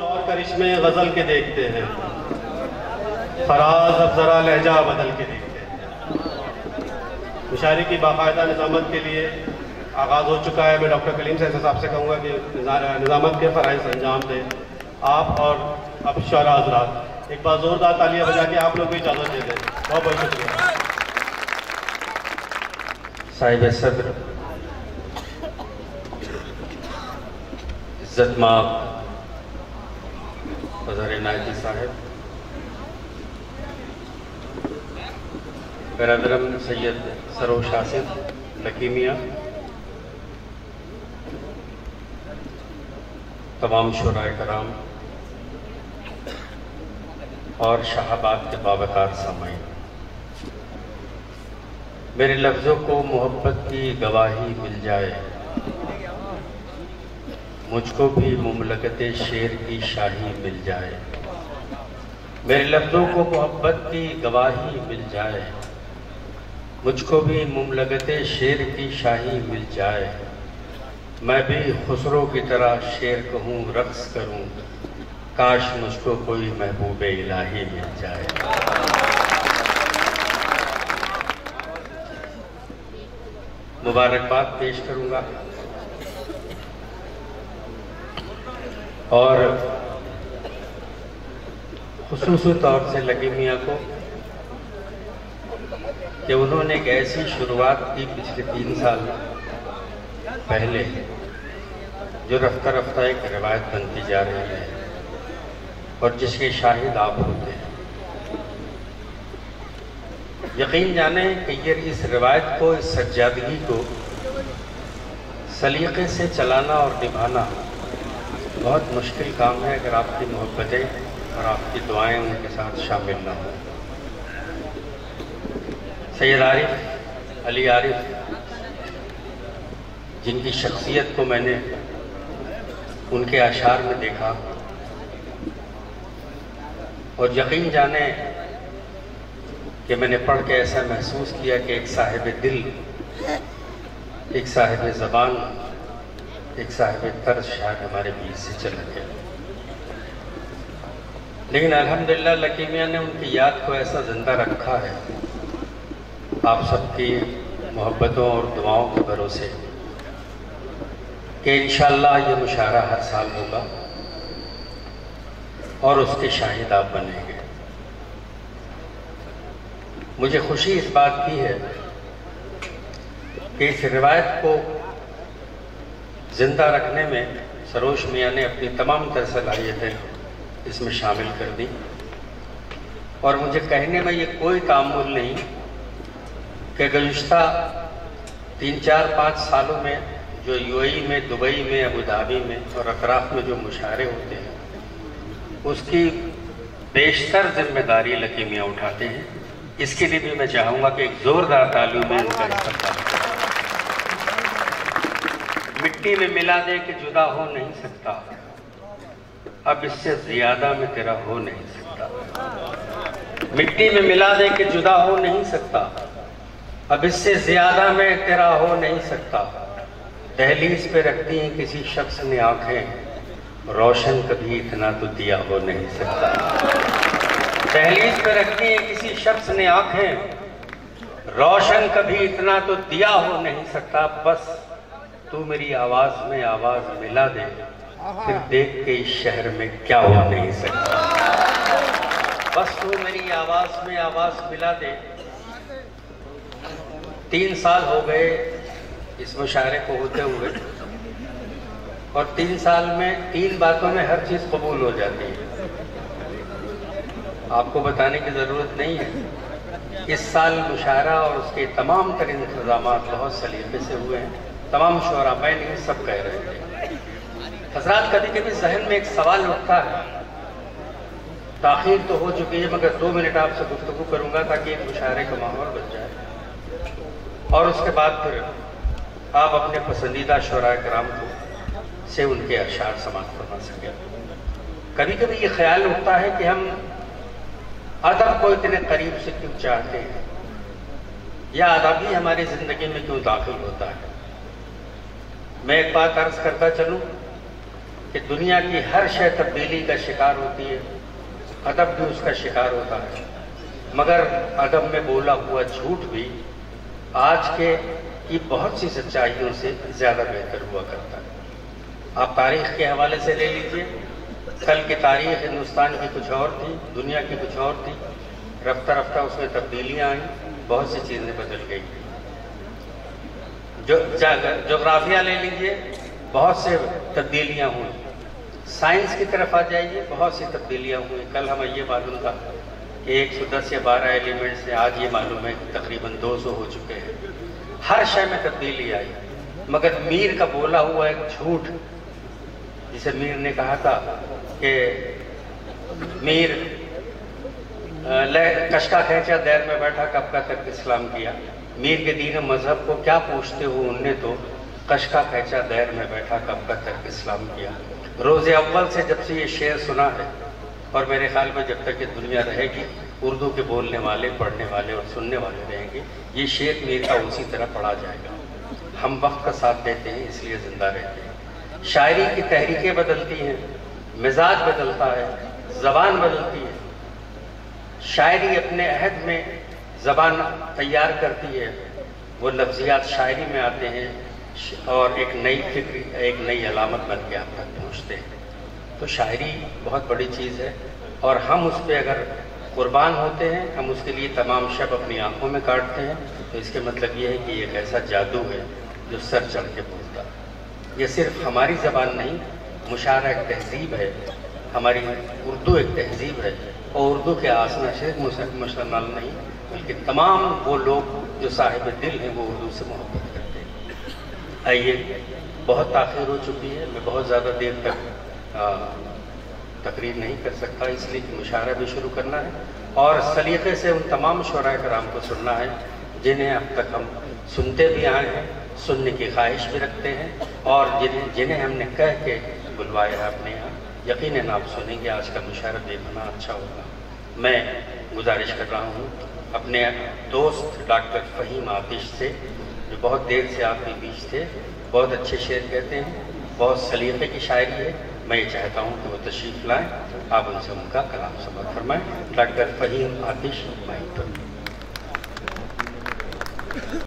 دور کرشمے غزل کے دیکھتے ہیں، فراز اب ذرا لہجہ بدل کے دیکھتے ہیں۔ مشاعرے کی باقاعدہ نظامت کے لیے آغاز ہو چکا ہے۔ میں ڈاکٹر کلیم صاحب سے کہوں گا کہ نظامت کے فرائض انجام دیں آپ، اور اب شعراء حضرات ایک بار زوردار تالیاں بجا کے آپ لوگ بھی اجازت دے دیں۔ بہت بہت شکریہ۔ صاحب صدر عزت مآب اظہر عنایتی صاحب، برادرم سید سروش آصف لکیمیہ، تمام شعراء کرام اور شاہ آباد کے باوقار سامعین، میرے لفظوں کو محبت کی گواہی مل جائے، مجھ کو بھی مملکت شعر کی شاہی مل جائے۔ میرے لفظوں کو محبت کی گواہی مل جائے، مجھ کو بھی مملکت شعر کی شاہی مل جائے، میں بھی خسرو کی طرح شعر کہوں رقص کروں، کاش مجھ کو کوئی محبوب الہی مل جائے۔ مبارکباد پیش کروں گا اور خصوصی طور سے لکیمیہ کو کہ انہوں نے ایک ایسی شروعات کی پچھلے 3 سال پہلے جو رفتہ رفتہ ایک روایت بنتی جا رہی ہے اور جس کے شاہد آپ ہوتے ہیں۔ یقین جانیں کہ یہ اس روایت کو، اس سجادگی کو سلیقے سے چلانا اور نبھانا بہت مشکل کام ہے اگر آپ کی محبتیں اور آپ کی دعائیں ان کے ساتھ شامل نہ ہوں۔ سید عارف علی عارف، جن کی شخصیت کو میں نے ان کے اشعار میں دیکھا، اور یقین جانیں کہ میں نے پڑھ کے ایسا محسوس کیا کہ ایک صاحب دل، ایک صاحب زبان، ایک صاحب طرز شاید ہمارے بیچ سے چلا گیا۔ لیکن الحمدللہ لکیمیہ نے ان کی یاد کو ایسا زندہ رکھا ہے آپ سب کی محبتوں اور دعاؤں کے بھروسے کہ انشاءاللہ یہ مشاعرہ ہر سال ہوگا اور اس کے شاہد آپ بنیں گے۔ مجھے خوشی اس بات کی ہے کہ اس روایت کو زندہ رکھنے میں سروش میاں نے اپنی تمام تر صلاحیتیں اس میں شامل کر دی، اور مجھے کہنے میں یہ کوئی تعمل نہیں کہ گزشتہ 3 4 5 سالوں میں جو یو اے ای میں، دبئی میں، ابوظہبی میں اور اطراف میں جو مشاعرے ہوتے ہیں اس کی بیشتر ذمہ داری لکیمیہ اٹھاتے ہیں۔ اس کے لیے بھی میں چاہوں گا کہ ایک زوردار تالیوں میں ان کا استقبال کریں۔ مٹی میں ملا دے کہ جدا ہو نہیں سکتا، اب اس سے زیادہ میں تیرا ہو نہیں سکتا۔ مٹی میں ملا دے کہ جدا ہو نہیں سکتا، اب اس سے زیادہ میں تیرا ہو نہیں سکتا۔ دہلیز پہ رکھتی ہیں کسی شخص نے آنکھیں، روشن کبھی اتنا تو دیا ہو نہیں سکتا۔ دہلیز پہ رکھتی ہیں کسی شخص نے آنکھیں، روشن کبھی اتنا تو دیا ہو نہیں سکتا۔ بس تو میری آواز میں آواز ملا دے، پھر دیکھ کے اس شہر میں کیا ہو نہیں سکتا۔ بس تو میری آواز میں آواز ملا دے۔ 3 سال ہو گئے اس مشاعرے کو ہوتے ہوئے، اور 3 سال میں 3 باتوں میں ہر چیز قبول ہو جاتی ہے۔ آپ کو بتانے کی ضرورت نہیں ہے۔ اس سال مشاعرہ اور اس کے تمام تر انتظامات بہت سلیقے سے ہوئے ہیں۔ تمام شعراء، میں نہیں، سب کہہ رہے تھے۔ حضرات کبھی کبھی ذہن میں ایک سوال اٹھتا ہے، تاخیر تو ہو چکی ہے مگر 2 منٹ آپ سے گفتگو کروں گا تاکہ ایک مشاعرے کا ماحول بن جائے، اور اس کے بعد پھر آپ اپنے پسندیدہ شعراء کرام سے ان کے اشعار سماعت فرما سکیں۔ کبھی کبھی یہ خیال اٹھتا ہے کہ ہم ادب کو اتنے قریب سے کیوں چاہتے ہیں، یا ادب ہی ہماری زندگی میں کیوں داخل ہوتا ہے۔ میں ایک بات عرض کرتا چلوں کہ دنیا کی ہر شے تبدیلی کا شکار ہوتی ہے، ادب بھی اس کا شکار ہوتا ہے، مگر ادب میں بولا ہوا جھوٹ بھی آج کے کی بہت سی سچائیوں سے زیادہ بہتر ہوا کرتا ہے۔ آپ تاریخ کے حوالے سے لے لیجئے، کل کی تاریخ ہندوستان کی کچھ اور تھی، دنیا کی کچھ اور تھی، رفتہ رفتہ اس میں تبدیلیاں آئیں، بہت سی چیزیں بدل گئی۔ جغرافیہ لے لیجئے، بہت سے تبدیلیاں ہوئیں، سائنس کی طرف آ جائیے، بہت سی تبدیلیاں ہوئیں۔ کل ہمیں یہ معلوم تھا کہ 110 یا 12 ایلیمنٹس ہیں، آج یہ معلوم ہے کہ تقریباً 200 ہو چکے ہیں۔ ہر شے میں تبدیلی آئی، مگر میر کا بولا ہوا ایک جھوٹ، جسے میر نے کہا تھا کہ میر کشکا کھینچا دیر میں بیٹھا کب کا تک اسلام کیا۔ میر کے دین و مذہب کو کیا پوچھتے ہو، ان نے تو کشکا کھینچا دیر میں بیٹھا کب کا تک اسلام کیا۔ روز اول سے جب سے یہ شعر سنا ہے، اور میرے خیال میں جب تک یہ دنیا رہے گی، اردو کے بولنے والے، پڑھنے والے اور سننے والے رہیں گے، یہ شعر میر کا اسی طرح پڑھا جائے گا۔ ہم وقت کا ساتھ دیتے ہیں، اس لیے زندہ رہتے ہیں۔ شاعری کی تحریکیں بدلتی ہیں، مزاج بدلتا ہے، زبان بدلتی ہے۔ شاعری اپنے عہد میں زبان تیار کرتی ہے، وہ لفظیات شاعری میں آتے ہیں اور ایک نئی فکر، ایک نئی علامت بن کے آپ تک پہنچتے ہیں۔ تو شاعری بہت بڑی چیز ہے، اور ہم اس پہ اگر قربان ہوتے ہیں، ہم اس کے لیے تمام شب اپنی آنکھوں میں کاٹتے ہیں، تو اس کے مطلب یہ ہے کہ یہ ایک ایسا جادو ہے جو سر چڑھ کے بولتا ہے۔ یہ صرف ہماری زبان نہیں، مشاعرہ ایک تہذیب ہے، ہماری اردو ایک تہذیب ہے، اور اردو کے آسنا صرف مسلمان نہیں بلکہ تمام وہ لوگ جو صاحب دل ہیں وہ اردو سے محبت کرتے ہیں۔ آئیے، بہت تاخیر ہو چکی ہے، میں بہت زیادہ دیر تک تقریر نہیں کر سکتا، اس لیے کہ مشاعرہ بھی شروع کرنا ہے اور سلیقے سے ان تمام شعراء کرام کو سننا ہے جنہیں اب تک ہم سنتے بھی آئے ہیں، سننے کی خواہش بھی رکھتے ہیں، اور جنہیں ہم نے کہہ کے بلوایا ہے اپنے یہاں۔ یقیناً آپ سنیں گے، آج کا مشاعرہ بے پناہ اچھا ہوگا۔ میں گزارش کر رہا ہوں اپنے دوست ڈاکٹر فہیم آتش سے، جو بہت دیر سے آپ کے بیچ تھے، بہت اچھے شعر کہتے ہیں، بہت سلیقے کی شاعری ہے۔ میں یہ چاہتا ہوں کہ وہ تشریف لائیں، آپ ان سے ان کا کلام سماعت فرمائیں۔ ڈاکٹر فہیم آتش، مائک پر۔